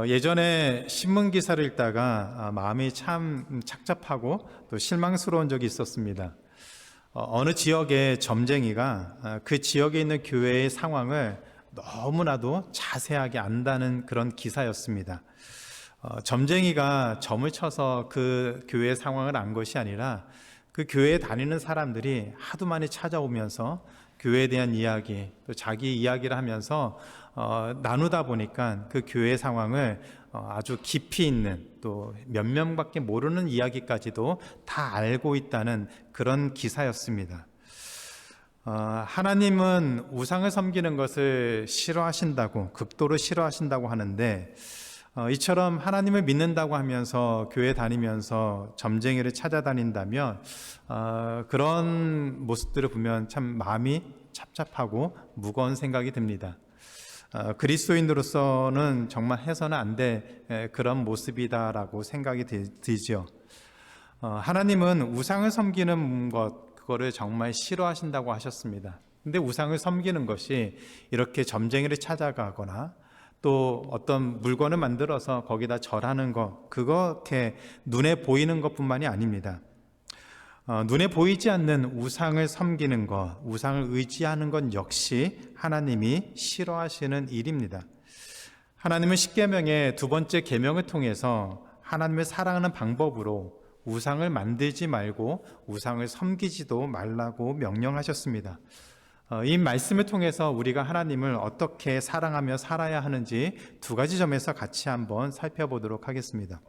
예전에 신문 기사를 읽다가 마음이 참 착잡하고 또 실망스러운 적이 있었습니다. 어느 지역의 점쟁이가 그 지역에 있는 교회의 상황을 너무나도 자세하게 안다는 그런 기사였습니다. 점쟁이가 점을 쳐서 그 교회의 상황을 안 것이 아니라 그 교회에 다니는 사람들이 하도 많이 찾아오면서 교회에 대한 이야기, 또 자기 이야기를 하면서 나누다 보니까 그 교회 상황을 아주 깊이 있는, 또 몇 명밖에 모르는 이야기까지도 다 알고 있다는 그런 기사였습니다. 하나님은 우상을 섬기는 것을 싫어하신다고, 극도로 싫어하신다고 하는데, 이처럼 하나님을 믿는다고 하면서 교회 다니면서 점쟁이를 찾아다닌다면 그런 모습들을 보면 참 마음이 착잡하고 무거운 생각이 듭니다. 그리스도인으로서는 정말 해서는 안 될 그런 모습이다라고 생각이 들죠. 하나님은 우상을 섬기는 것, 그거를 정말 싫어하신다고 하셨습니다. 근데 우상을 섬기는 것이 이렇게 점쟁이를 찾아가거나 또 어떤 물건을 만들어서 거기다 절하는 것, 그렇게 눈에 보이는 것뿐만이 아닙니다. 눈에 보이지 않는 우상을 섬기는 것, 우상을 의지하는 것 역시 하나님이 싫어하시는 일입니다. 하나님은 십계명의 두 번째 계명을 통해서 하나님을 사랑하는 방법으로 우상을 만들지 말고 우상을 섬기지도 말라고 명령하셨습니다. 이 말씀을 통해서 우리가 하나님을 어떻게 사랑하며 살아야 하는지 두 가지 점에서 같이 한번 살펴보도록 하겠습니다.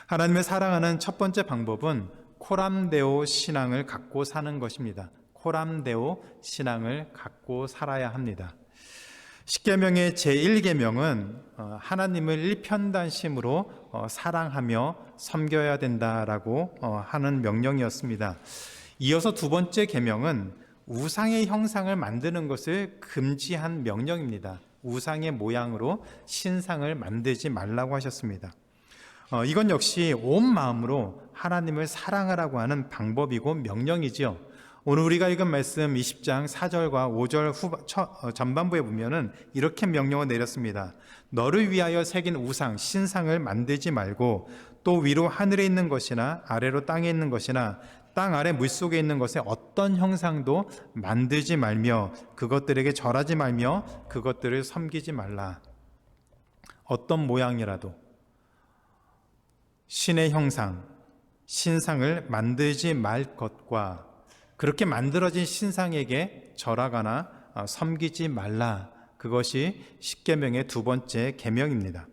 하나님을 사랑하는 첫 번째 방법은 코람데오 신앙을 갖고 사는 것입니다. 코람데오 신앙을 갖고 살아야 합니다. 십계명의 제1계명은 하나님을 일편단심으로 사랑하며 섬겨야 된다라고 하는 명령이었습니다. 이어서 두 번째 계명은 우상의 형상을 만드는 것을 금지한 명령입니다. 우상의 모양으로 신상을 만들지 말라고 하셨습니다. 이건 역시 온 마음으로 하나님을 사랑하라고 하는 방법이고 명령이지요. 오늘 우리가 읽은 말씀 20장 4절과 5절 전반부에 보면은 이렇게 명령을 내렸습니다. 너를 위하여 새긴 우상, 신상을 만들지 말고 또 위로 하늘에 있는 것이나 아래로 땅에 있는 것이나 땅 아래 물속에 있는 것에 어떤 형상도 만들지 말며 그것들에게 절하지 말며 그것들을 섬기지 말라. 어떤 모양이라도 신의 형상, 신상을 만들지 말 것과 그렇게 만들어진 신상에게 절하거나 섬기지 말라. 그것이 십계명의 두 번째 계명입니다.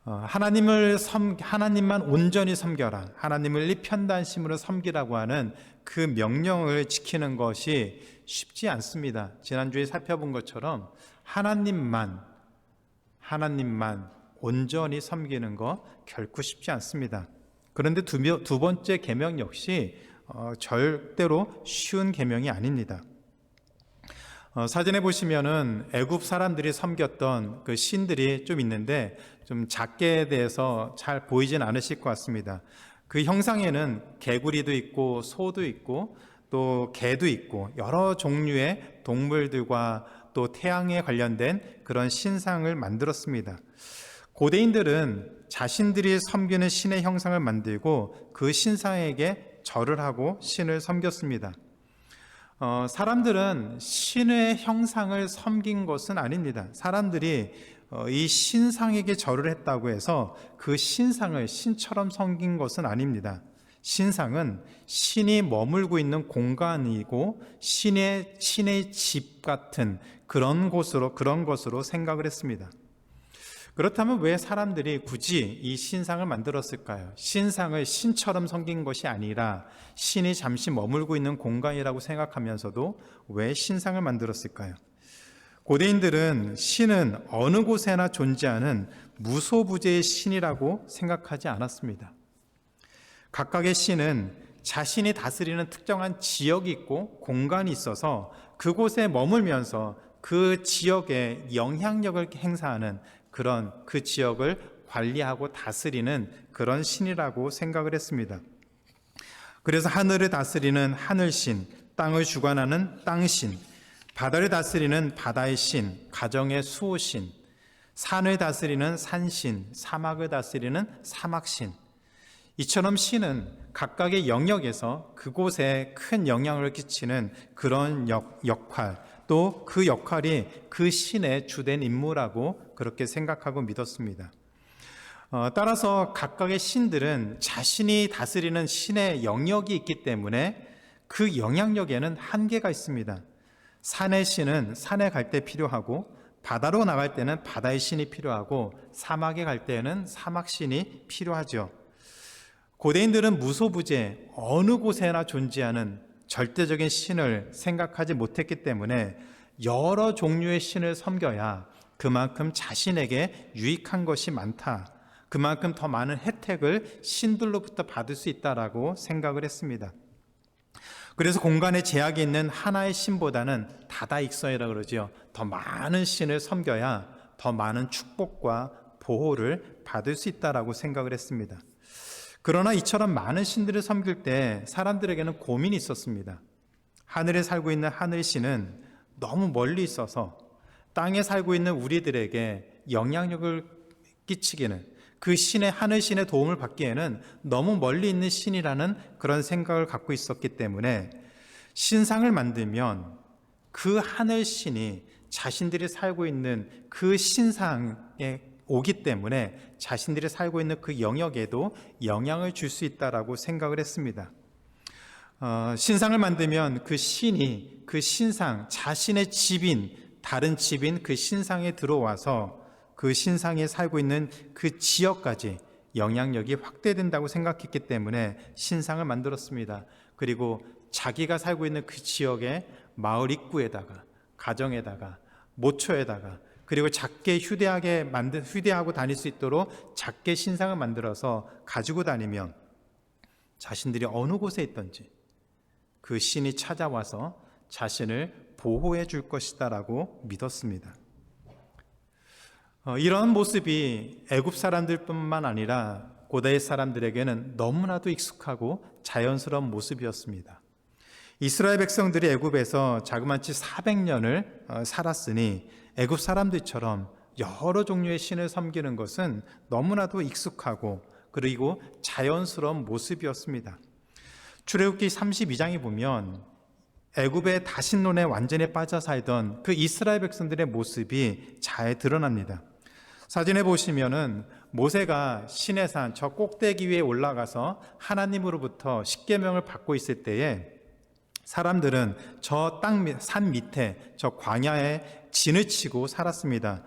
하나님만 온전히 섬겨라. 하나님을 일편단심으로 섬기라고 하는 그 명령을 지키는 것이 쉽지 않습니다. 지난주에 살펴본 것처럼 하나님만 온전히 섬기는 거 결코 쉽지 않습니다. 그런데 두 번째 계명 역시 절대로 쉬운 계명이 아닙니다. 사진에 보시면은 애굽 사람들이 섬겼던 그 신들이 좀 있는데 좀 작게 대해서 잘 보이진 않으실 것 같습니다. 그 형상에는 개구리도 있고 소도 있고 또 개도 있고 여러 종류의 동물들과 또 태양에 관련된 그런 신상을 만들었습니다. 고대인들은 자신들이 섬기는 신의 형상을 만들고 그 신상에게 절을 하고 신을 섬겼습니다. 사람들은 신의 형상을 섬긴 것은 아닙니다. 사람들이 이 신상에게 절을 했다고 해서 그 신상을 신처럼 섬긴 것은 아닙니다. 신상은 신이 머물고 있는 공간이고 신의 집 같은 그런 것으로 생각을 했습니다. 그렇다면 왜 사람들이 굳이 이 신상을 만들었을까요? 신상을 신처럼 섬긴 것이 아니라 신이 잠시 머물고 있는 공간이라고 생각하면서도 왜 신상을 만들었을까요? 고대인들은 신은 어느 곳에나 존재하는 무소부재의 신이라고 생각하지 않았습니다. 각각의 신은 자신이 다스리는 특정한 지역이 있고 공간이 있어서 그곳에 머물면서 그 지역에 영향력을 행사하는 그 지역을 관리하고 다스리는 그런 신이라고 생각을 했습니다. 그래서 하늘을 다스리는 하늘신, 땅을 주관하는 땅신, 바다를 다스리는 바다의 신, 가정의 수호신, 산을 다스리는 산신, 사막을 다스리는 사막신. 이처럼 신은 각각의 영역에서 그곳에 큰 영향을 끼치는 그런 역할, 또 그 역할이 그 신의 주된 임무라고 그렇게 생각하고 믿었습니다. 따라서 각각의 신들은 자신이 다스리는 신의 영역이 있기 때문에 그 영향력에는 한계가 있습니다. 산의 신은 산에 갈 때 필요하고, 바다로 나갈 때는 바다의 신이 필요하고, 사막에 갈 때는 사막 신이 필요하죠. 고대인들은 무소부재 어느 곳에나 존재하는 절대적인 신을 생각하지 못했기 때문에 여러 종류의 신을 섬겨야 그만큼 자신에게 유익한 것이 많다, 그만큼 더 많은 혜택을 신들로부터 받을 수 있다라고 생각을 했습니다. 그래서 공간에 제약이 있는 하나의 신보다는 다다익선이라고 그러죠. 더 많은 신을 섬겨야 더 많은 축복과 보호를 받을 수 있다라고 생각을 했습니다. 그러나 이처럼 많은 신들을 섬길 때 사람들에게는 고민이 있었습니다. 하늘에 살고 있는 하늘신은 너무 멀리 있어서 땅에 살고 있는 우리들에게 영향력을 끼치기는, 그 신의, 하늘신의 도움을 받기에는 너무 멀리 있는 신이라는 그런 생각을 갖고 있었기 때문에 신상을 만들면 그 하늘신이 자신들이 살고 있는 그 신상에 오기 때문에 자신들이 살고 있는 그 영역에도 영향을 줄 수 있다라고 생각을 했습니다. 신상을 만들면 그 신이 그 신상, 자신의 집인, 다른 집인 그 신상에 들어와서 그 신상에 살고 있는 그 지역까지 영향력이 확대된다고 생각했기 때문에 신상을 만들었습니다. 그리고 자기가 살고 있는 그 지역의 마을 입구에다가, 가정에다가, 모처에다가, 그리고 작게 휴대하고 다닐 수 있도록 작게 신상을 만들어서 가지고 다니면 자신들이 어느 곳에 있든지 그 신이 찾아와서 자신을 보호해 줄 것이다라고 믿었습니다. 이런 모습이 애굽 사람들뿐만 아니라 고대 사람들에게는 너무나도 익숙하고 자연스러운 모습이었습니다. 이스라엘 백성들이 애굽에서 자그마치 400년을 살았으니 애굽 사람들처럼 여러 종류의 신을 섬기는 것은 너무나도 익숙하고 그리고 자연스러운 모습이었습니다. 출애굽기 32장에 보면 애굽의 다신론에 완전히 빠져 살던 그 이스라엘 백성들의 모습이 잘 드러납니다. 사진에 보시면은 모세가 시내산 저 꼭대기 위에 올라가서 하나님으로부터 십계명을 받고 있을 때에 사람들은 저 산 밑에 저 광야에 진을 치고 살았습니다.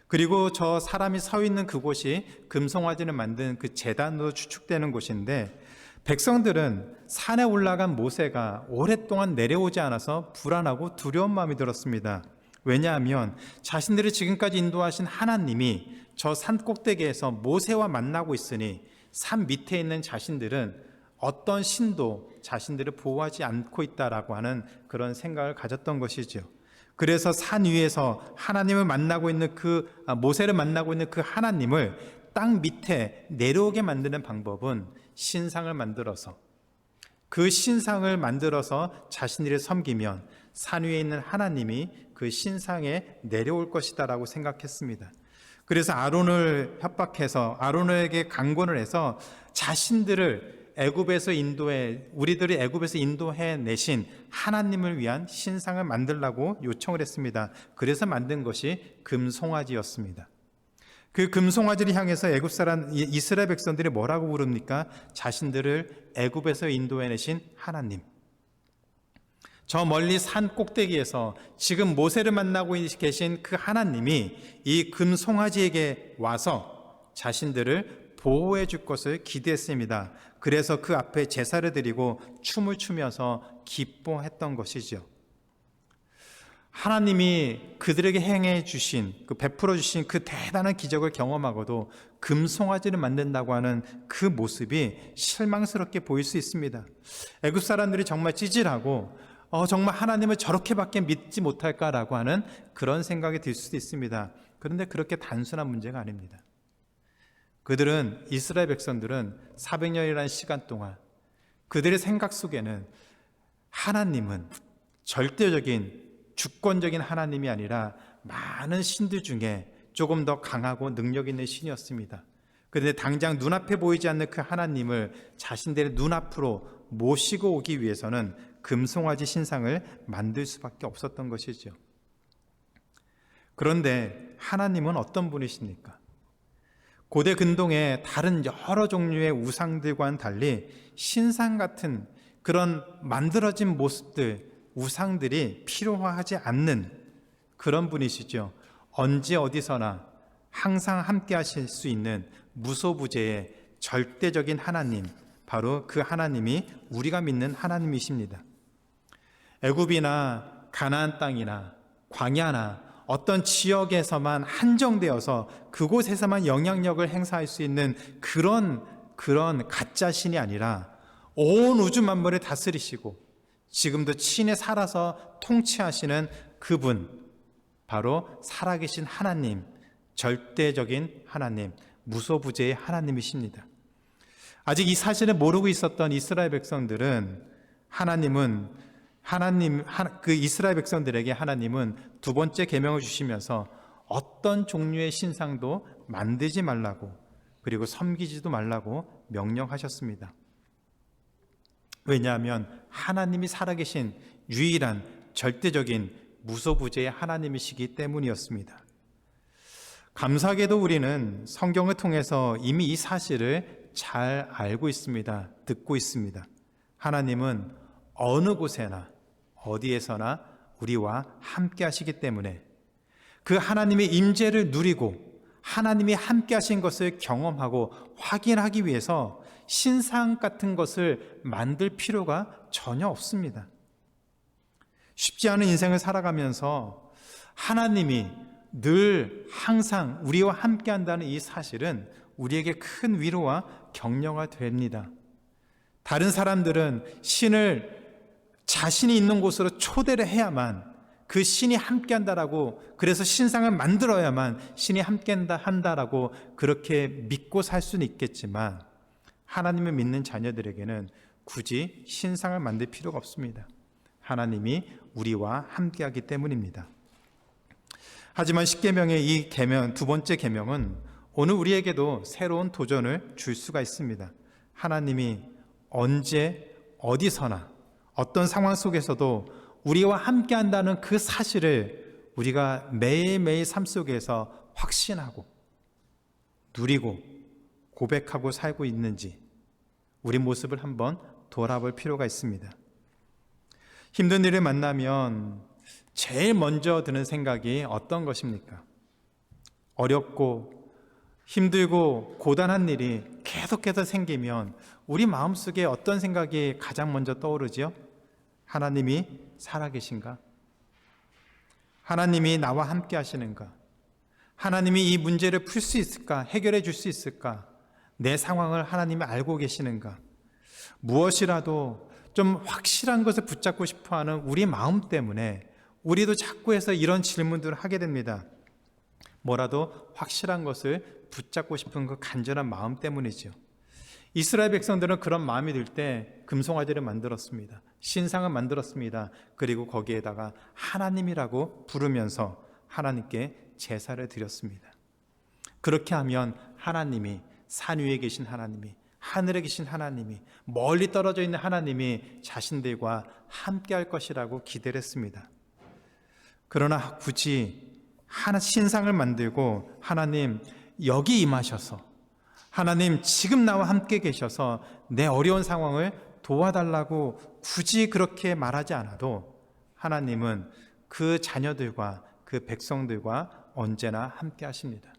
그리고 저 사람이 서 있는 그곳이 금송아지를 만든 그 제단으로 추측되는 곳인데, 백성들은 산에 올라간 모세가 오랫동안 내려오지 않아서 불안하고 두려운 마음이 들었습니다. 왜냐하면 자신들을 지금까지 인도하신 하나님이 저 산 꼭대기에서 모세와 만나고 있으니 산 밑에 있는 자신들은 어떤 신도 자신들을 보호하지 않고 있다라고 하는 그런 생각을 가졌던 것이죠. 그래서 산 위에서 하나님을 만나고 있는 모세를 만나고 있는 그 하나님을 땅 밑에 내려오게 만드는 방법은 신상을 만들어서, 그 신상을 만들어서 자신들이 섬기면 산 위에 있는 하나님이 그 신상에 내려올 것이다라고 생각했습니다. 그래서 아론을 협박해서 아론에게 강권을 해서 자신들을 우리들이 애굽에서 인도해 내신 하나님을 위한 신상을 만들라고 요청을 했습니다. 그래서 만든 것이 금송아지였습니다. 그 금송아지를 향해서 이스라엘 백성들이 뭐라고 부릅니까? 자신들을 애굽에서 인도해 내신 하나님. 저 멀리 산 꼭대기에서 지금 모세를 만나고 계신 그 하나님이 이 금송아지에게 와서 자신들을 보호해 줄 것을 기대했습니다. 그래서 그 앞에 제사를 드리고 춤을 추면서 기뻐했던 것이죠. 하나님이 그들에게 행해 주신, 베풀어 주신 그 대단한 기적을 경험하고도 금송아지를 만든다고 하는 그 모습이 실망스럽게 보일 수 있습니다. 애굽 사람들이 정말 찌질하고 정말 하나님을 저렇게밖에 믿지 못할까라고 하는 그런 생각이 들 수도 있습니다. 그런데 그렇게 단순한 문제가 아닙니다. 이스라엘 백성들은 400년이라는 시간 동안 그들의 생각 속에는 하나님은 절대적인 주권적인 하나님이 아니라 많은 신들 중에 조금 더 강하고 능력 있는 신이었습니다. 그런데 당장 눈앞에 보이지 않는 그 하나님을 자신들의 눈앞으로 모시고 오기 위해서는 금송아지 신상을 만들 수밖에 없었던 것이죠. 그런데 하나님은 어떤 분이십니까? 고대 근동의 다른 여러 종류의 우상들과는 달리 신상 같은 그런 만들어진 모습들, 우상들이 필요하지 않는 그런 분이시죠. 언제 어디서나 항상 함께 하실 수 있는 무소부재의 절대적인 하나님, 바로 그 하나님이 우리가 믿는 하나님이십니다. 애굽이나 가나안 땅이나 광야나 어떤 지역에서만 한정되어서 그곳에서만 영향력을 행사할 수 있는 그런 가짜 신이 아니라 온 우주 만물을 다스리시고 지금도 친히 살아서 통치하시는 그분, 바로 살아계신 하나님, 절대적인 하나님, 무소부재의 하나님이십니다. 아직 이 사실을 모르고 있었던 이스라엘 백성들은 그 이스라엘 백성들에게 하나님은 두 번째 계명을 주시면서 어떤 종류의 신상도 만들지 말라고, 그리고 섬기지도 말라고 명령하셨습니다. 왜냐하면 하나님이 살아계신 유일한 절대적인 무소부재의 하나님이시기 때문이었습니다. 감사하게도 우리는 성경을 통해서 이미 이 사실을 잘 알고 있습니다. 듣고 있습니다. 하나님은 어느 곳에나 어디에서나 우리와 함께 하시기 때문에 그 하나님의 임재를 누리고 하나님이 함께 하신 것을 경험하고 확인하기 위해서 신상 같은 것을 만들 필요가 전혀 없습니다. 쉽지 않은 인생을 살아가면서 하나님이 늘 항상 우리와 함께 한다는 이 사실은 우리에게 큰 위로와 격려가 됩니다. 다른 사람들은 신을 자신이 있는 곳으로 초대를 해야만 그 신이 함께 한다라고, 그래서 신상을 만들어야만 신이 함께 한다라고 그렇게 믿고 살 수는 있겠지만 하나님을 믿는 자녀들에게는 굳이 신상을 만들 필요가 없습니다. 하나님이 우리와 함께하기 때문입니다. 하지만 십계명의 이 계명, 두 번째 계명은 오늘 우리에게도 새로운 도전을 줄 수가 있습니다. 하나님이 언제 어디서나 어떤 상황 속에서도 우리와 함께한다는 그 사실을 우리가 매일매일 삶 속에서 확신하고 누리고 고백하고 살고 있는지 우리 모습을 한번 돌아볼 필요가 있습니다. 힘든 일을 만나면 제일 먼저 드는 생각이 어떤 것입니까? 어렵고 힘들고 고단한 일이 계속해서 생기면 우리 마음속에 어떤 생각이 가장 먼저 떠오르지요? 하나님이 살아계신가? 하나님이 나와 함께 하시는가? 하나님이 이 문제를 풀 수 있을까? 해결해 줄 수 있을까? 내 상황을 하나님이 알고 계시는가? 무엇이라도 좀 확실한 것을 붙잡고 싶어하는 우리 마음 때문에 우리도 자꾸 해서 이런 질문들을 하게 됩니다. 뭐라도 확실한 것을 붙잡고 싶은 그 간절한 마음 때문이죠. 이스라엘 백성들은 그런 마음이 들 때 금송아지를 만들었습니다. 신상을 만들었습니다. 그리고 거기에다가 하나님이라고 부르면서 하나님께 제사를 드렸습니다. 그렇게 하면 하나님이, 산 위에 계신 하나님이, 하늘에 계신 하나님이, 멀리 떨어져 있는 하나님이 자신들과 함께 할 것이라고 기대를 했습니다. 그러나 굳이 신상을 만들고 하나님 여기 임하셔서, 하나님 지금 나와 함께 계셔서 내 어려운 상황을 도와달라고 굳이 그렇게 말하지 않아도 하나님은 그 자녀들과 그 백성들과 언제나 함께 하십니다.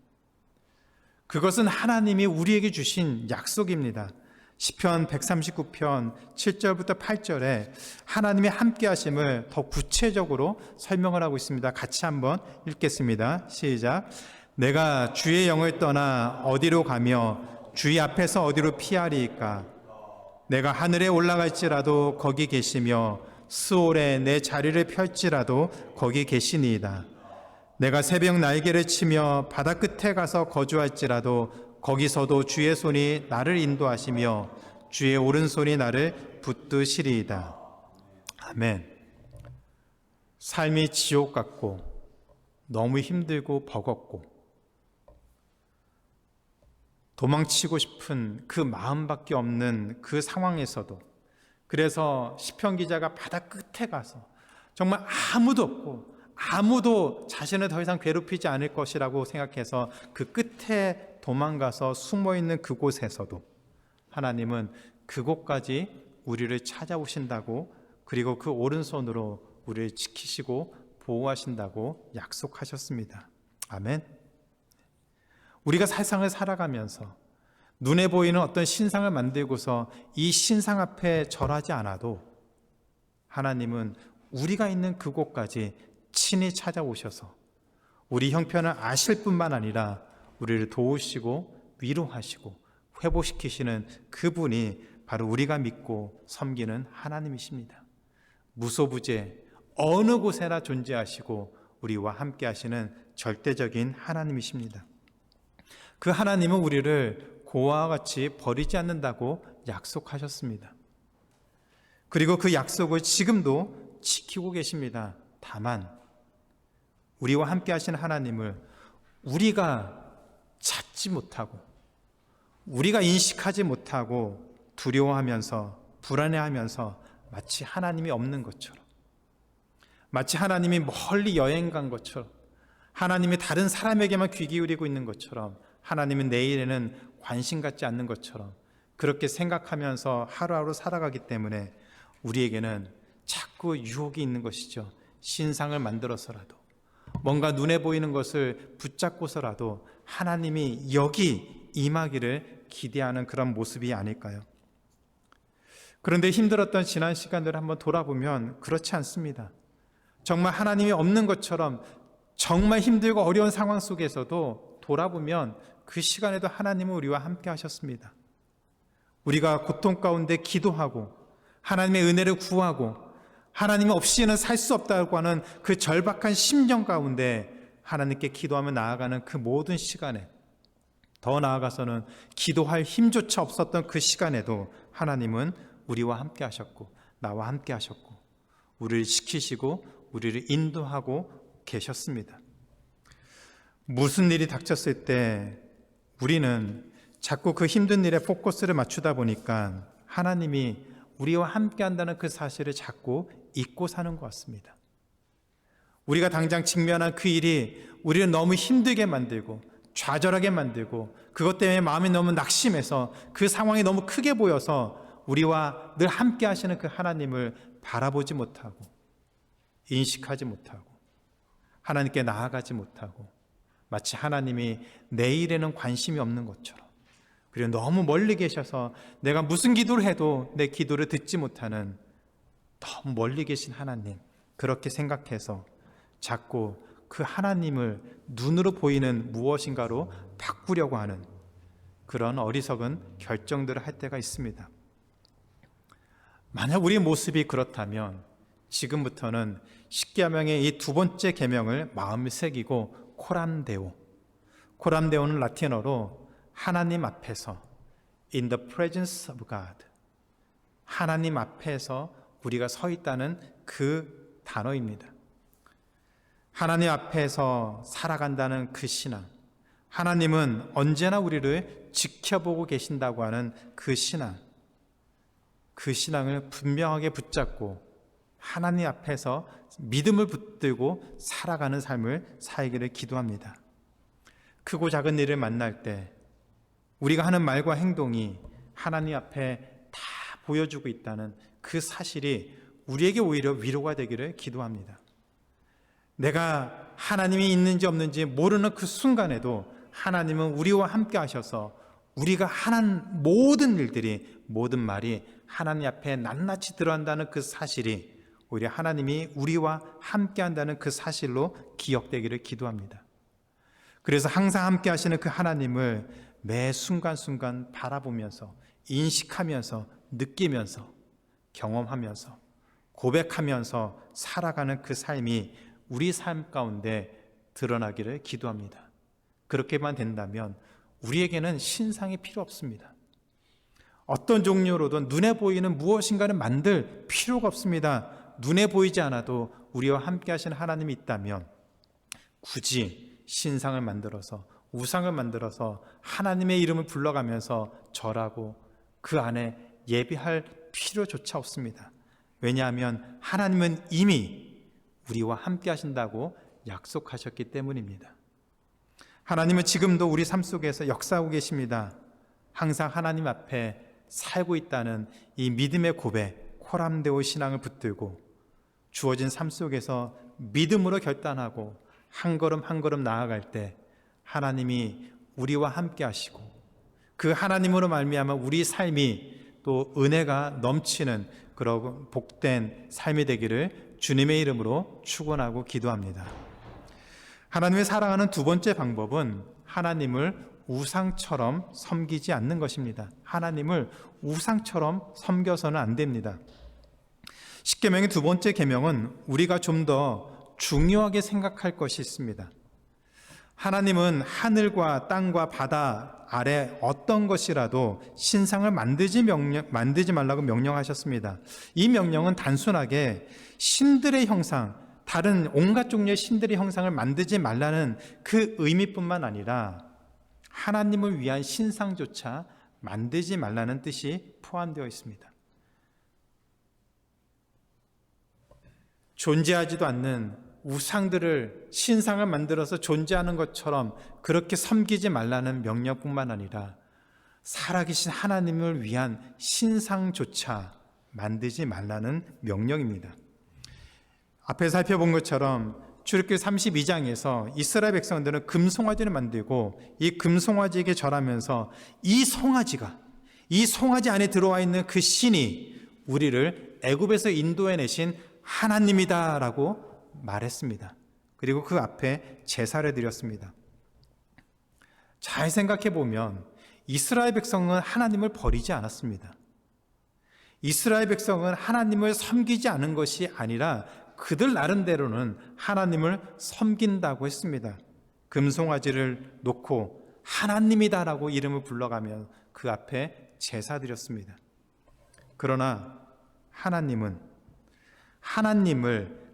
그것은 하나님이 우리에게 주신 약속입니다. 시편 139편 7절부터 8절에 하나님의 함께 하심을 더 구체적으로 설명을 하고 있습니다. 같이 한번 읽겠습니다. 시작. 내가 주의 영을 떠나 어디로 가며 주의 앞에서 어디로 피하리이까? 내가 하늘에 올라갈지라도 거기 계시며 스올에 내 자리를 펼지라도 거기 계시니이다. 내가 새벽 날개를 치며 바다 끝에 가서 거주할지라도 거기서도 주의 손이 나를 인도하시며 주의 오른손이 나를 붙드시리이다. 아멘. 삶이 지옥 같고 너무 힘들고 버겁고 도망치고 싶은 그 마음밖에 없는 그 상황에서도, 그래서 시편 기자가 바다 끝에 가서 정말 아무도 없고 아무도 자신을 더 이상 괴롭히지 않을 것이라고 생각해서 그 끝에 도망가서 숨어있는 그곳에서도 하나님은 그곳까지 우리를 찾아오신다고, 그리고 그 오른손으로 우리를 지키시고 보호하신다고 약속하셨습니다. 아멘. 우리가 세상을 살아가면서 눈에 보이는 어떤 신상을 만들고서 이 신상 앞에 절하지 않아도 하나님은 우리가 있는 그곳까지 친히 찾아오셔서 우리 형편을 아실 뿐만 아니라 우리를 도우시고 위로하시고 회복시키시는 그분이 바로 우리가 믿고 섬기는 하나님이십니다. 무소부재 어느 곳에나 존재하시고 우리와 함께 하시는 절대적인 하나님이십니다. 그 하나님은 우리를 고아와 같이 버리지 않는다고 약속하셨습니다. 그리고 그 약속을 지금도 지키고 계십니다. 다만 우리와 함께 하시는 하나님을 우리가 찾지 못하고 우리가 인식하지 못하고 두려워하면서 불안해하면서 마치 하나님이 없는 것처럼, 마치 하나님이 멀리 여행 간 것처럼, 하나님이 다른 사람에게만 귀 기울이고 있는 것처럼, 하나님은 내일에는 관심 갖지 않는 것처럼 그렇게 생각하면서 하루하루 살아가기 때문에 우리에게는 자꾸 유혹이 있는 것이죠. 신상을 만들어서라도 뭔가 눈에 보이는 것을 붙잡고서라도 하나님이 여기 임하기를 기대하는 그런 모습이 아닐까요? 그런데 힘들었던 지난 시간들을 한번 돌아보면 그렇지 않습니다. 정말 하나님이 없는 것처럼 정말 힘들고 어려운 상황 속에서도 돌아보면 그 시간에도 하나님은 우리와 함께 하셨습니다. 우리가 고통 가운데 기도하고 하나님의 은혜를 구하고 하나님 없이는 살 수 없다고 하는 그 절박한 심정 가운데 하나님께 기도하며 나아가는 그 모든 시간에, 더 나아가서는 기도할 힘조차 없었던 그 시간에도 하나님은 우리와 함께 하셨고 나와 함께 하셨고 우리를 지키시고 우리를 인도하고 계셨습니다. 무슨 일이 닥쳤을 때 우리는 자꾸 그 힘든 일에 포커스를 맞추다 보니까 하나님이 우리와 함께 한다는 그 사실을 자꾸 잊고 사는 것 같습니다. 우리가 당장 직면한 그 일이 우리를 너무 힘들게 만들고 좌절하게 만들고 그것 때문에 마음이 너무 낙심해서 그 상황이 너무 크게 보여서 우리와 늘 함께 하시는 그 하나님을 바라보지 못하고 인식하지 못하고 하나님께 나아가지 못하고 마치 하나님이 내일에는 관심이 없는 것처럼, 그리고 너무 멀리 계셔서 내가 무슨 기도를 해도 내 기도를 듣지 못하는 너무 멀리 계신 하나님, 그렇게 생각해서 자꾸 그 하나님을 눈으로 보이는 무엇인가로 바꾸려고 하는 그런 어리석은 결정들을 할 때가 있습니다. 만약 우리의 모습이 그렇다면 지금부터는 십계명의 이 두 번째 계명을 마음에 새기고 코람데오는 라틴어로 하나님 앞에서, in the presence of God, 하나님 앞에서 우리가 서 있다는 그 단어입니다. 하나님 앞에서 살아간다는 그 신앙, 하나님은 언제나 우리를 지켜보고 계신다고 하는 그 신앙, 그 신앙을 분명하게 붙잡고 하나님 앞에서 믿음을 붙들고 살아가는 삶을 살기를 기도합니다. 크고 작은 일을 만날 때 우리가 하는 말과 행동이 하나님 앞에 다 보여주고 있다는 그 사실이 우리에게 오히려 위로가 되기를 기도합니다. 내가 하나님이 있는지 없는지 모르는 그 순간에도 하나님은 우리와 함께 하셔서 우리가 하는 모든 일들이, 모든 말이 하나님 앞에 낱낱이 들어간다는 그 사실이 오히려 하나님이 우리와 함께 한다는 그 사실로 기억되기를 기도합니다. 그래서 항상 함께 하시는 그 하나님을 매 순간순간 바라보면서 인식하면서 느끼면서 경험하면서 고백하면서 살아가는 그 삶이 우리 삶 가운데 드러나기를 기도합니다. 그렇게만 된다면 우리에게는 신상이 필요 없습니다. 어떤 종류로든 눈에 보이는 무엇인가를 만들 필요가 없습니다. 눈에 보이지 않아도 우리와 함께 하시는 하나님이 있다면 굳이 신상을 만들어서 우상을 만들어서 하나님의 이름을 불러가면서 절하고 그 안에 예배할 필요조차 없습니다. 왜냐하면 하나님은 이미 우리와 함께 하신다고 약속하셨기 때문입니다. 하나님은 지금도 우리 삶 속에서 역사하고 계십니다. 항상 하나님 앞에 살고 있다는 이 믿음의 고백, 코람데오 신앙을 붙들고 주어진 삶 속에서 믿음으로 결단하고 한 걸음 한 걸음 나아갈 때 하나님이 우리와 함께 하시고 그 하나님으로 말미암아 우리 삶이 또 은혜가 넘치는 그런 복된 삶이 되기를 주님의 이름으로 축원하고 기도합니다. 하나님을 사랑하는 두 번째 방법은 하나님을 우상처럼 섬기지 않는 것입니다. 하나님을 우상처럼 섬겨서는 안 됩니다. 십계명의 두 번째 계명은 우리가 좀 더 중요하게 생각할 것이 있습니다. 하나님은 하늘과 땅과 바다 아래 어떤 것이라도 신상을 만들지 말라고 명령하셨습니다. 이 명령은 단순하게 신들의 형상, 다른 온갖 종류의 신들의 형상을 만들지 말라는 그 의미뿐만 아니라 하나님을 위한 신상조차 만들지 말라는 뜻이 포함되어 있습니다. 존재하지도 않는 우상들을 신상을 만들어서 존재하는 것처럼 그렇게 섬기지 말라는 명령뿐만 아니라 살아계신 하나님을 위한 신상조차 만들지 말라는 명령입니다. 앞에 살펴본 것처럼 출애굽기 32장에서 이스라엘 백성들은 금송아지를 만들고 이 금송아지에게 절하면서 이 송아지 안에 들어와 있는 그 신이 우리를 애굽에서 인도해내신 하나님이다라고 말했습니다. 그리고 그 앞에 제사를 드렸습니다. 잘 생각해 보면 이스라엘 백성은 하나님을 버리지 않았습니다. 이스라엘 백성은 하나님을 섬기지 않은 것이 아니라 그들 나름대로는 하나님을 섬긴다고 했습니다. 금송아지를 놓고 하나님이다라고 이름을 불러가며 그 앞에 제사 드렸습니다. 그러나 하나님을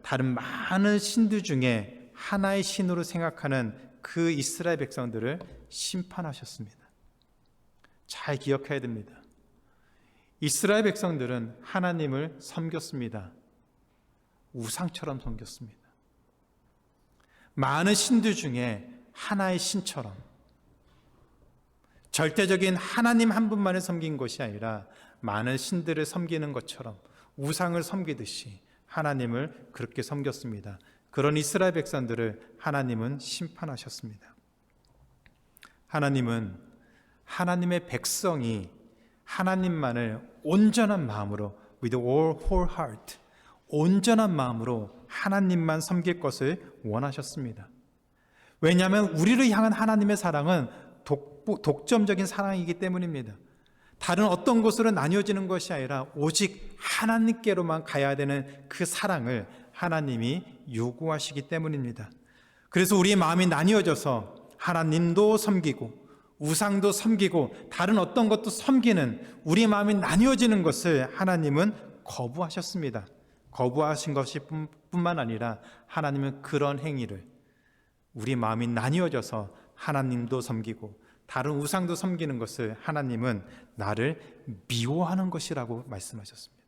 다른 많은 신들 중에 하나의 신으로 생각하는 그 이스라엘 백성들을 심판하셨습니다. 잘 기억해야 됩니다. 이스라엘 백성들은 하나님을 섬겼습니다. 우상처럼 섬겼습니다. 많은 신들 중에 하나의 신처럼 절대적인 하나님 한 분만을 섬긴 것이 아니라 많은 신들을 섬기는 것처럼 우상을 섬기듯이 하나님을 그렇게 섬겼습니다. 그런 이스라엘 백성들을 하나님은 심판하셨습니다. 하나님은 하나님의 백성이 하나님만을 온전한 마음으로 with all whole heart 온전한 마음으로 하나님만 섬길 것을 원하셨습니다. 왜냐하면 우리를 향한 하나님의 사랑은 독점적인 사랑이기 때문입니다. 다른 어떤 것으로 나뉘어지는 것이 아니라 오직 하나님께로만 가야 되는 그 사랑을 하나님이 요구하시기 때문입니다. 그래서 우리의 마음이 나뉘어져서 하나님도 섬기고 우상도 섬기고 다른 어떤 것도 섬기는 우리 마음이 나뉘어지는 것을 하나님은 거부하셨습니다. 거부하신 것이 뿐만 아니라 하나님은 그런 행위를 우리 마음이 나뉘어져서 하나님도 섬기고 다른 우상도 섬기는 것을 하나님은 나를 미워하는 것이라고 말씀하셨습니다.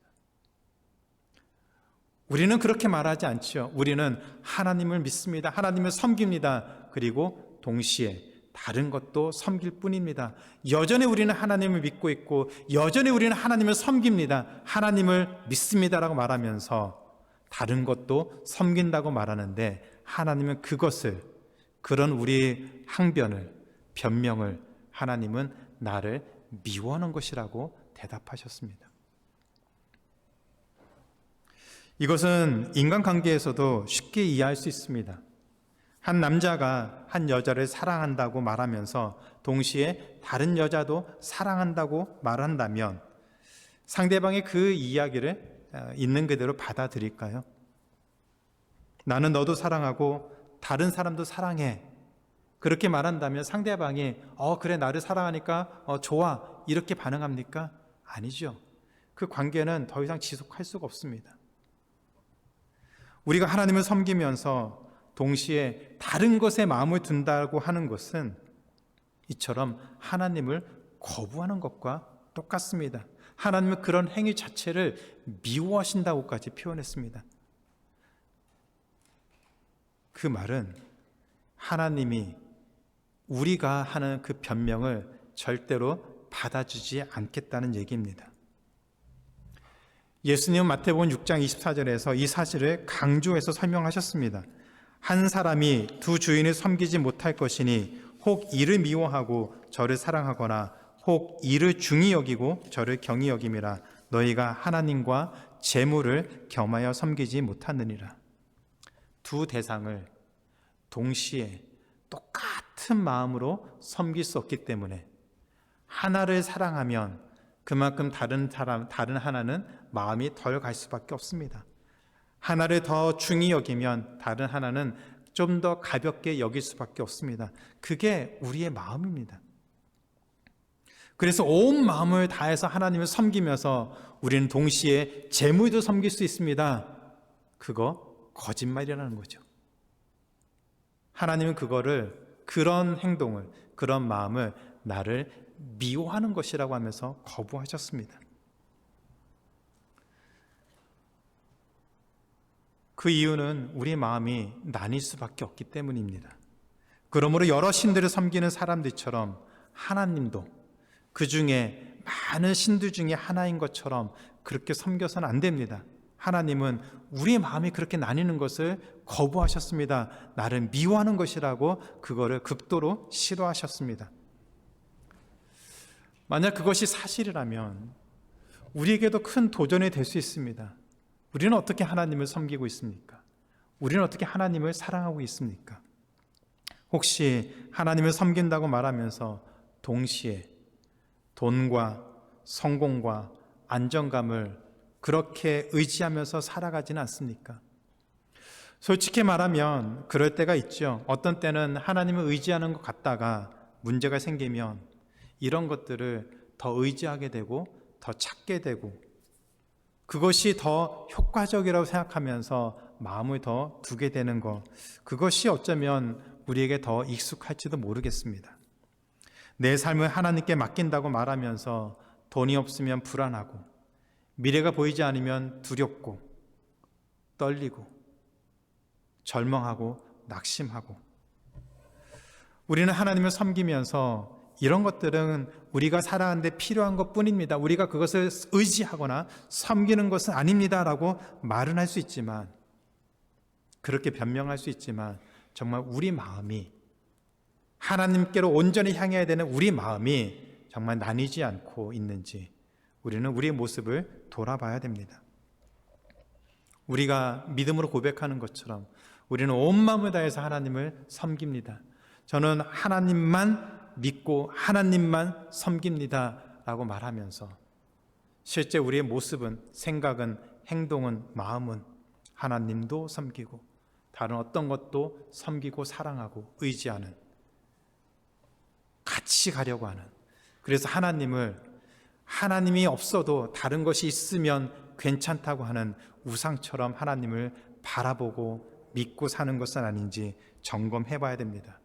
우리는 그렇게 말하지 않죠. 우리는 하나님을 믿습니다. 하나님을 섬깁니다. 그리고 동시에 다른 것도 섬길 뿐입니다. 여전히 우리는 하나님을 믿고 있고 여전히 우리는 하나님을 섬깁니다. 하나님을 믿습니다라고 말하면서 다른 것도 섬긴다고 말하는데 하나님은 그런 우리의 항변을 변명을 하나님은 나를 미워하는 것이라고 대답하셨습니다. 이것은 인간관계에서도 쉽게 이해할 수 있습니다. 한 남자가 한 여자를 사랑한다고 말하면서 동시에 다른 여자도 사랑한다고 말한다면 상대방의 그 이야기를 있는 그대로 받아들일까요? 나는 너도 사랑하고 다른 사람도 사랑해. 그렇게 말한다면 상대방이 그래 나를 사랑하니까 좋아 이렇게 반응합니까? 아니죠. 그 관계는 더 이상 지속할 수가 없습니다. 우리가 하나님을 섬기면서 동시에 다른 것에 마음을 둔다고 하는 것은 이처럼 하나님을 거부하는 것과 똑같습니다. 하나님은 그런 행위 자체를 미워하신다고까지 표현했습니다. 그 말은 하나님이 우리가 하는 그 변명을 절대로 받아주지 않겠다는 얘기입니다. 예수님은 마태복음 6장 24절에서 이 사실을 강조해서 설명하셨습니다. 한 사람이 두 주인을 섬기지 못할 것이니 혹 이를 미워하고 저를 사랑하거나 혹 이를 중히 여기고 저를 경히 여김이라. 너희가 하나님과 재물을 겸하여 섬기지 못하느니라. 두 대상을 동시에 똑같은 마음으로 섬길 수 없기 때문에 하나를 사랑하면 그만큼 다른 하나는 마음이 덜 갈 수밖에 없습니다. 하나를 더 중히 여기면 다른 하나는 좀 더 가볍게 여길 수밖에 없습니다. 그게 우리의 마음입니다. 그래서 온 마음을 다해서 하나님을 섬기면서 우리는 동시에 재물도 섬길 수 있습니다. 그거 거짓말이라는 거죠. 하나님은 그런 행동을, 그런 마음을 나를 미워하는 것이라고 하면서 거부하셨습니다. 그 이유는 우리 마음이 나뉠 수밖에 없기 때문입니다. 그러므로 여러 신들을 섬기는 사람들처럼 하나님도 그 중에 많은 신들 중에 하나인 것처럼 그렇게 섬겨서는 안 됩니다. 하나님은 우리의 마음이 그렇게 나뉘는 것을 거부하셨습니다. 나를 미워하는 것이라고 그거를 극도로 싫어하셨습니다. 만약 그것이 사실이라면 우리에게도 큰 도전이 될 수 있습니다. 우리는 어떻게 하나님을 섬기고 있습니까? 우리는 어떻게 하나님을 사랑하고 있습니까? 혹시 하나님을 섬긴다고 말하면서 동시에 돈과 성공과 안정감을 그렇게 의지하면서 살아가지는 않습니까? 솔직히 말하면 그럴 때가 있죠. 어떤 때는 하나님을 의지하는 것 같다가 문제가 생기면 이런 것들을 더 의지하게 되고 더 찾게 되고 그것이 더 효과적이라고 생각하면서 마음을 더 두게 되는 것, 그것이 어쩌면 우리에게 더 익숙할지도 모르겠습니다. 내 삶을 하나님께 맡긴다고 말하면서 돈이 없으면 불안하고 미래가 보이지 않으면 두렵고 떨리고 절망하고 낙심하고, 우리는 하나님을 섬기면서 이런 것들은 우리가 살아가는데 필요한 것뿐입니다. 우리가 그것을 의지하거나 섬기는 것은 아닙니다라고 말은 할 수 있지만, 그렇게 변명할 수 있지만 정말 우리 마음이 하나님께로 온전히 향해야 되는 우리 마음이 정말 나뉘지 않고 있는지 우리는 우리의 모습을 돌아봐야 됩니다. 우리가 믿음으로 고백하는 것처럼 우리는 온 마음을 다해서 하나님을 섬깁니다. 저는 하나님만 믿고 하나님만 섬깁니다 라고 말하면서 실제 우리의 모습은, 생각은, 행동은, 마음은 하나님도 섬기고 다른 어떤 것도 섬기고 사랑하고 의지하는, 같이 가려고 하는, 그래서 하나님이 없어도 다른 것이 있으면 괜찮다고 하는 우상처럼 하나님을 바라보고 믿고 사는 것은 아닌지 점검해 봐야 됩니다.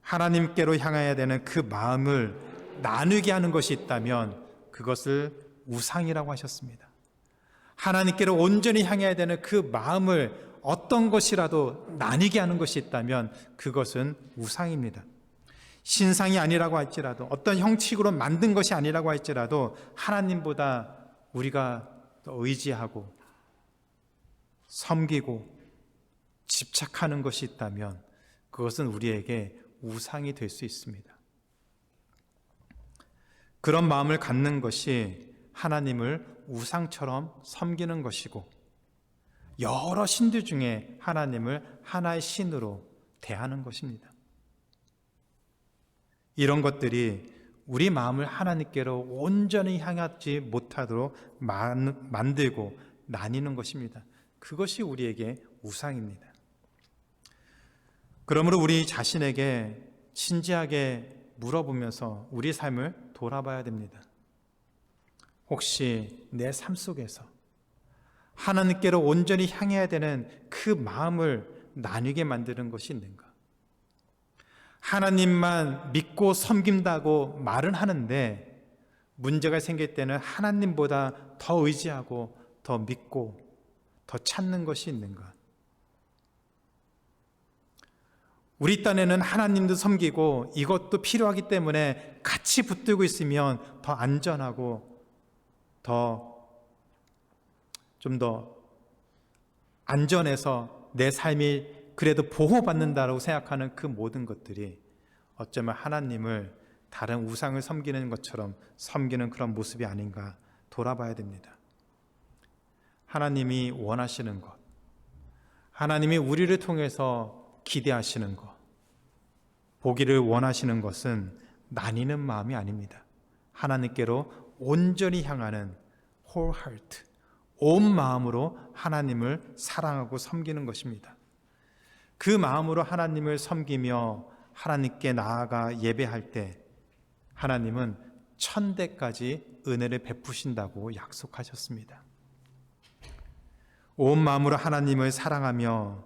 하나님께로 향해야 되는 그 마음을 나누게 하는 것이 있다면 그것을 우상이라고 하셨습니다. 하나님께로 온전히 향해야 되는 그 마음을 어떤 것이라도 나뉘게 하는 것이 있다면 그것은 우상입니다. 신상이 아니라고 할지라도, 어떤 형식으로 만든 것이 아니라고 할지라도 하나님보다 우리가 더 의지하고 섬기고 집착하는 것이 있다면 그것은 우리에게 우상이 될 수 있습니다. 그런 마음을 갖는 것이 하나님을 우상처럼 섬기는 것이고, 여러 신들 중에 하나님을 하나의 신으로 대하는 것입니다. 이런 것들이 우리 마음을 하나님께로 온전히 향하지 못하도록 만들고 나뉘는 것입니다. 그것이 우리에게 우상입니다. 그러므로 우리 자신에게 진지하게 물어보면서 우리 삶을 돌아봐야 됩니다. 혹시 내 삶 속에서 하나님께로 온전히 향해야 되는 그 마음을 나뉘게 만드는 것이 있는가? 하나님만 믿고 섬긴다고 말은 하는데 문제가 생길 때는 하나님보다 더 의지하고 더 믿고 더 찾는 것이 있는가? 우리 딴에는 하나님도 섬기고 이것도 필요하기 때문에 같이 붙들고 있으면 더 안전하고 좀 더 안전해서 내 삶이 그래도 보호받는다라고 생각하는 그 모든 것들이 어쩌면 하나님을 다른 우상을 섬기는 것처럼 섬기는 그런 모습이 아닌가 돌아봐야 됩니다. 하나님이 원하시는 것, 하나님이 우리를 통해서 기대하시는 것, 보기를 원하시는 것은 나뉘는 마음이 아닙니다. 하나님께로 온전히 향하는 whole heart, 온 마음으로 하나님을 사랑하고 섬기는 것입니다. 그 마음으로 하나님을 섬기며 하나님께 나아가 예배할 때 하나님은 천대까지 은혜를 베푸신다고 약속하셨습니다. 온 마음으로 하나님을 사랑하며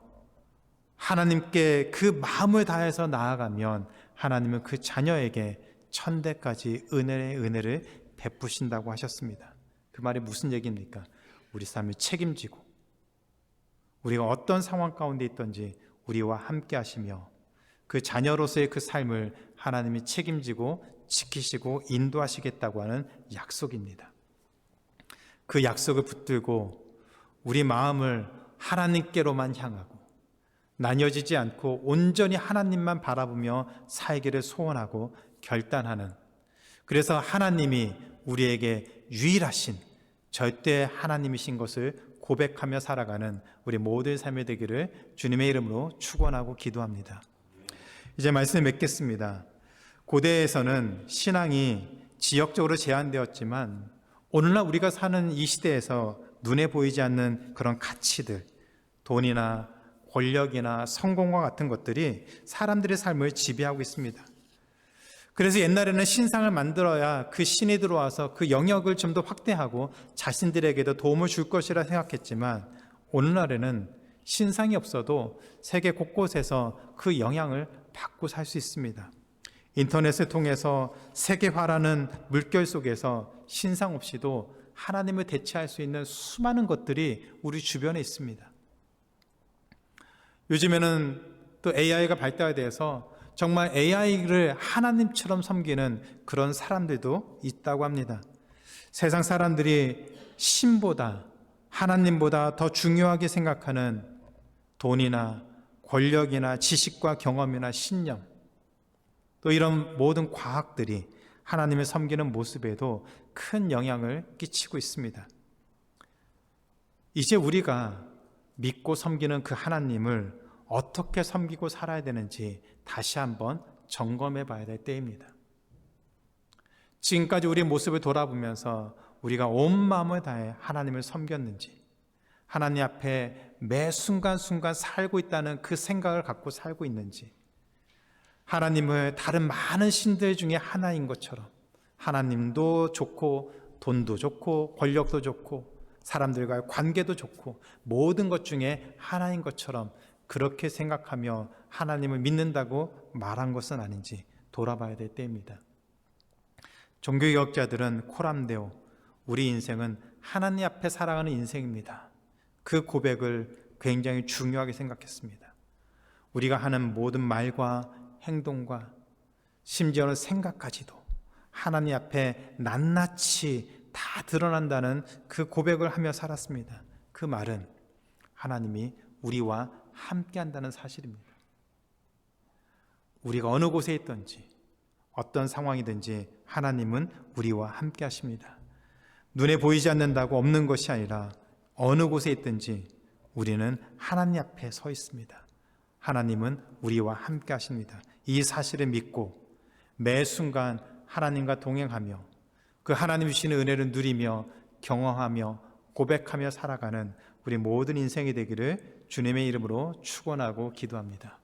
하나님께 그 마음을 다해서 나아가면 하나님은 그 자녀에게 천대까지 은혜를 베푸신다고 하셨습니다. 그 말이 무슨 얘기입니까? 우리 삶을 책임지고 우리가 어떤 상황 가운데 있든지 우리와 함께 하시며 그 자녀로서의 그 삶을 하나님이 책임지고 지키시고 인도하시겠다고 하는 약속입니다. 그 약속을 붙들고 우리 마음을 하나님께로만 향하고 나뉘어지지 않고 온전히 하나님만 바라보며 살기를 소원하고 결단하는, 그래서 하나님이 우리에게 유일하신 절대 하나님이신 것을 고백하며 살아가는 우리 모두의 삶이 되기를 주님의 이름으로 축원하고 기도합니다. 이제 말씀을 맺겠습니다. 고대에서는 신앙이 지역적으로 제한되었지만 오늘날 우리가 사는 이 시대에서 눈에 보이지 않는 그런 가치들, 돈이나 권력이나 성공과 같은 것들이 사람들의 삶을 지배하고 있습니다. 그래서 옛날에는 신상을 만들어야 그 신이 들어와서 그 영역을 좀 더 확대하고 자신들에게도 도움을 줄 것이라 생각했지만 오늘날에는 신상이 없어도 세계 곳곳에서 그 영향을 받고 살 수 있습니다. 인터넷을 통해서 세계화라는 물결 속에서 신상 없이도 하나님을 대체할 수 있는 수많은 것들이 우리 주변에 있습니다. 요즘에는 또 AI가 발달돼서 정말 AI를 하나님처럼 섬기는 그런 사람들도 있다고 합니다. 세상 사람들이 신보다 하나님보다 더 중요하게 생각하는 돈이나 권력이나 지식과 경험이나 신념, 또 이런 모든 과학들이 하나님을 섬기는 모습에도 큰 영향을 끼치고 있습니다. 이제 우리가 믿고 섬기는 그 하나님을 어떻게 섬기고 살아야 되는지 다시 한번 점검해 봐야 될 때입니다. 지금까지 우리의 모습을 돌아보면서 우리가 온 마음을 다해 하나님을 섬겼는지, 하나님 앞에 매 순간순간 살고 있다는 그 생각을 갖고 살고 있는지, 하나님을 다른 많은 신들 중에 하나인 것처럼 하나님도 좋고 돈도 좋고 권력도 좋고 사람들과의 관계도 좋고 모든 것 중에 하나인 것처럼 그렇게 생각하며 하나님을 믿는다고 말한 것은 아닌지 돌아봐야 될 때입니다. 종교개혁자들은 코람데오, 우리 인생은 하나님 앞에 살아가는 인생입니다, 그 고백을 굉장히 중요하게 생각했습니다. 우리가 하는 모든 말과 행동과 심지어는 생각까지도 하나님 앞에 낱낱이 다 드러난다는 그 고백을 하며 살았습니다. 그 말은 하나님이 우리와 함께 한다는 사실입니다. 우리가 어느 곳에 있든지 어떤 상황이든지 하나님은 우리와 함께 하십니다. 눈에 보이지 않는다고 없는 것이 아니라 어느 곳에 있든지 우리는 하나님 앞에 서 있습니다. 하나님은 우리와 함께 하십니다. 이 사실을 믿고 매 순간 하나님과 동행하며 그 하나님 주시는 은혜를 누리며 경험하며 고백하며 살아가는 우리 모든 인생이 되기를 주님의 이름으로 축원하고 기도합니다.